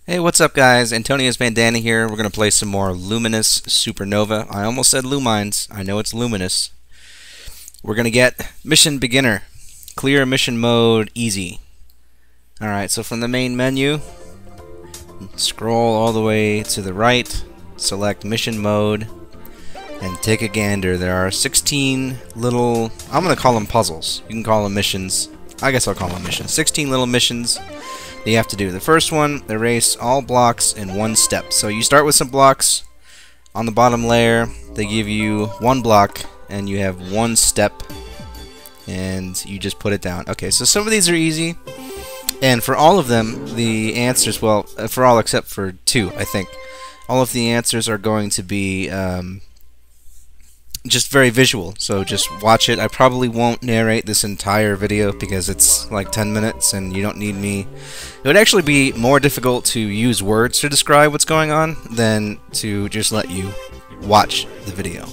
Hey, what's up guys? Antonius Bandana here. We're going to play some more Lumines Supernova. I almost said Lumines. I know it's Luminous. We're going to get Mission Beginner. Clear mission mode easy. Alright, so from the main menu, scroll all the way to the right, select mission mode, and take a gander. There are 16 little, I'm going to call them puzzles. You can call them missions. I guess I'll call them missions. 16 little missions that you have to do. The first one, erase all blocks in one step. So you start with some blocks on the bottom layer. They give you one block and you have one step and you just put it down. Okay, so some of these are easy, and for all of them the answers, well, for all except for two, I think, all of the answers are going to be just very visual, so just watch it. I probably won't narrate this entire video because it's like 10 minutes and you don't need me. It would actually be more difficult to use words to describe what's going on than to just let you watch the video.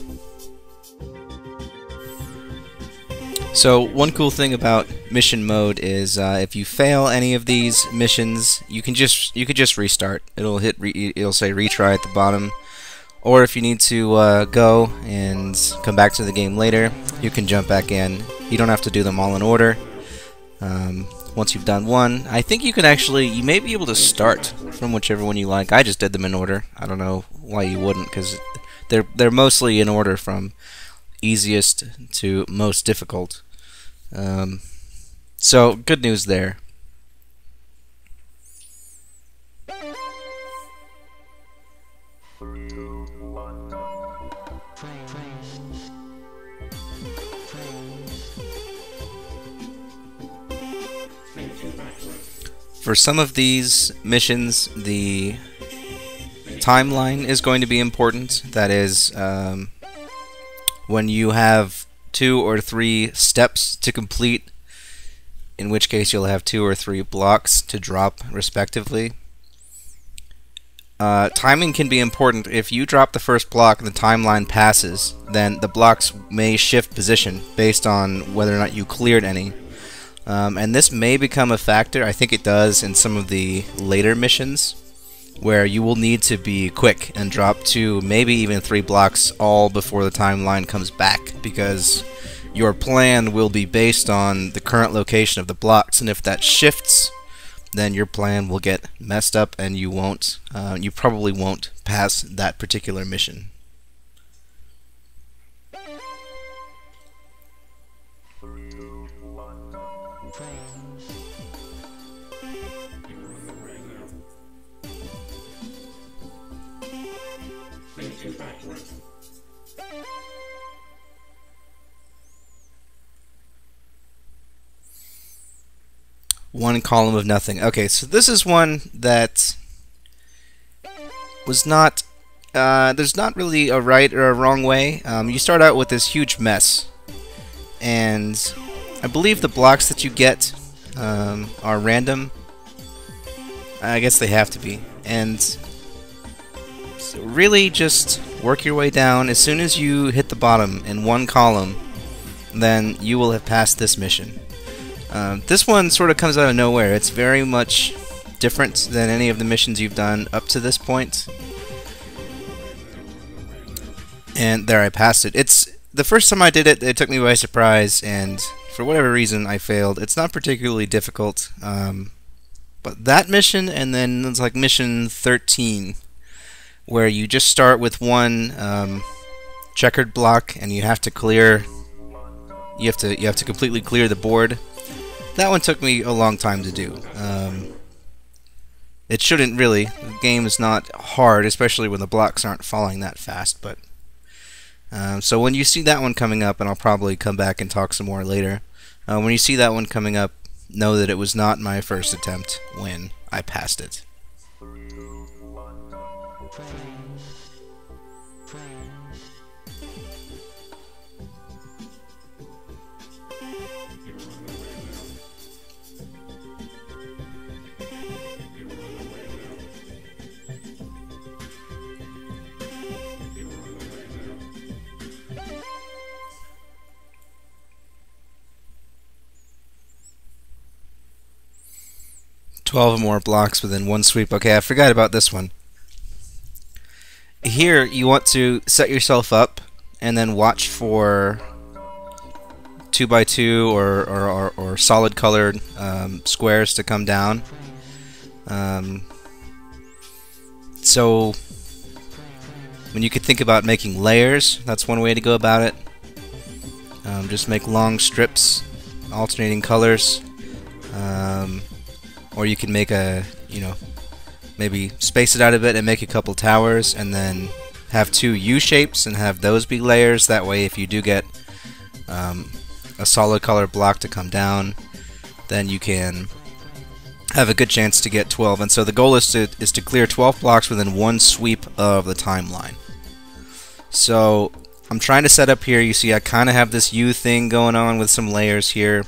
So one cool thing about mission mode is if you fail any of these missions, you could just restart. It'll say retry at the bottom. Or if you need to go and come back to the game later, you can jump back in. You don't have to do them all in order. Once you've done one, I think you may be able to start from whichever one you like. I just did them in order. I don't know why you wouldn't, because they're mostly in order from easiest to most difficult. So good news there. For some of these missions, the timeline is going to be important. That is, when you have 2 or 3 steps to complete, in which case you'll have 2 or 3 blocks to drop respectively. Timing can be important. If you drop the first block and the timeline passes, then the blocks may shift position based on whether or not you cleared any. And this may become a factor. I think it does in some of the later missions, where you will need to be quick and drop 2, maybe even 3 blocks all before the timeline comes back, because your plan will be based on the current location of the blocks, and if that shifts, then your plan will get messed up and you probably won't pass that particular mission. One column of nothing. Okay, so this is one that was not, there's not really a right or a wrong way. You start out with this huge mess, and I believe the blocks that you get are random. I guess they have to be. And so really just work your way down. As soon as you hit the bottom in one column, then you will have passed this mission. This one sort of comes out of nowhere. It's very much different than any of the missions you've done up to this point. And there, I passed it. It's the first time I did it, it took me by surprise, and for whatever reason I failed. It's not particularly difficult, but that mission, and then it's like mission 13, where you just start with one checkered block and you have to clear. You have to completely clear the board. That one took me a long time to do. It shouldn't really. The game is not hard, especially when the blocks aren't falling that fast. But so when you see that one coming up, and I'll probably come back and talk some more later, when you see that one coming up, know that it was not my first attempt when I passed it. 12 more blocks within one sweep. Okay, I forgot about this one. Here, you want to set yourself up and then watch for 2x2 or solid colored squares to come down. So when you could think about making layers, that's one way to go about it. Just make long strips, alternating colors, or you can make a, maybe space it out a bit and make a couple towers, and then have two U shapes and have those be layers. That way, if you do get a solid color block to come down, then you can have a good chance to get 12. And so the goal is to clear 12 blocks within one sweep of the timeline. So I'm trying to set up here. You see I kind of have this U thing going on with some layers here.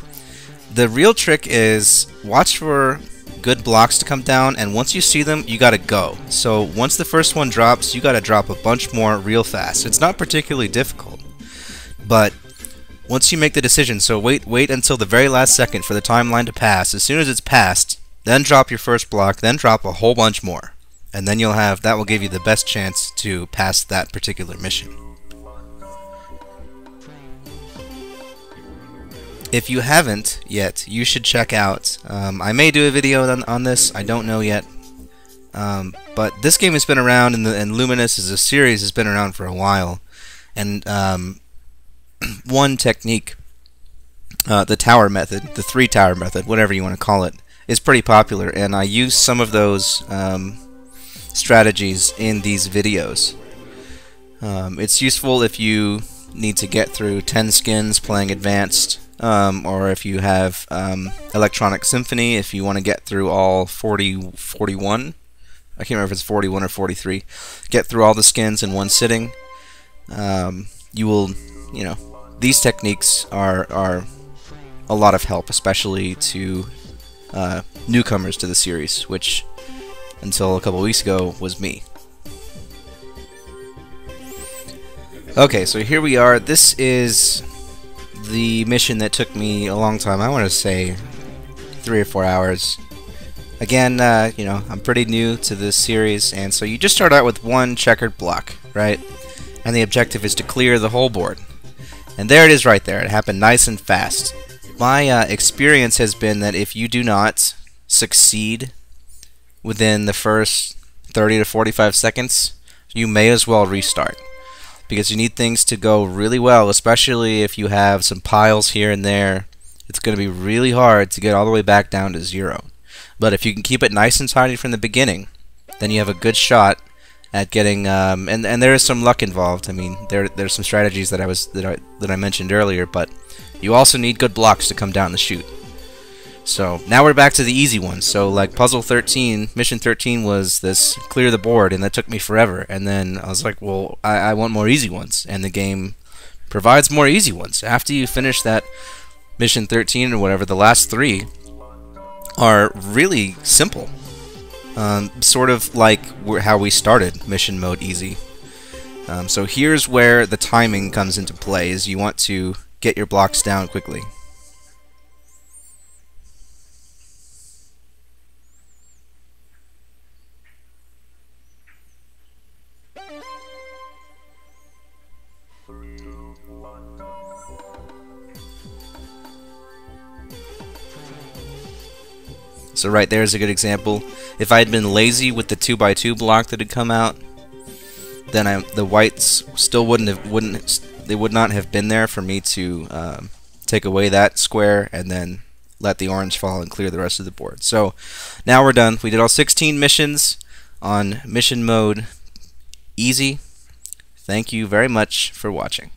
The real trick is watch for good blocks to come down, and once you see them, you gotta go. So once the first one drops, you gotta drop a bunch more real fast. It's not particularly difficult, but once you make the decision, so wait until the very last second for the timeline to pass. As soon as it's passed, then drop your first block, then drop a whole bunch more, and then that will give you the best chance to pass that particular mission. If you haven't yet, you should check out, I may do a video on this, I don't know yet, but this game has been around, and Lumines as a series has been around for a while, and one technique, the tower method, the 3-tower method, whatever you want to call it, is pretty popular, and I use some of those strategies in these videos. It's useful if you need to get through 10 skins playing advanced, or if you have Electronic Symphony, if you want to get through all 41, I can't remember if it's 41 or 43, get through all the skins in one sitting. You will, these techniques are a lot of help, especially to newcomers to the series, which until a couple weeks ago was me. Okay, so here we are. This is the mission that took me a long time. I want to say 3 or 4 hours. Again, I'm pretty new to this series, and so you just start out with one checkered block, right? And the objective is to clear the whole board. And there it is right there. It happened nice and fast. My experience has been that if you do not succeed within the first 30 to 45 seconds, you may as well restart, because you need things to go really well, especially if you have some piles here and there. It's going to be really hard to get all the way back down to 0. But if you can keep it nice and tidy from the beginning, then you have a good shot at getting and there is some luck involved. I mean, there's some strategies that I mentioned earlier, but you also need good blocks to come down the chute. So now we're back to the easy ones. So like puzzle 13, mission 13 was this clear the board, and that took me forever. And then I was like, well, I want more easy ones, and the game provides more easy ones. After you finish that mission 13 or whatever, the last 3 are really simple. Sort of like how we started mission mode easy. So here's where the timing comes into play, is you want to get your blocks down quickly. So right there is a good example. If I had been lazy with the 2x2 block that had come out, then the whites still would not have been there for me to take away that square and then let the orange fall and clear the rest of the board. So now we're done. We did all 16 missions on mission mode easy. Thank you very much for watching.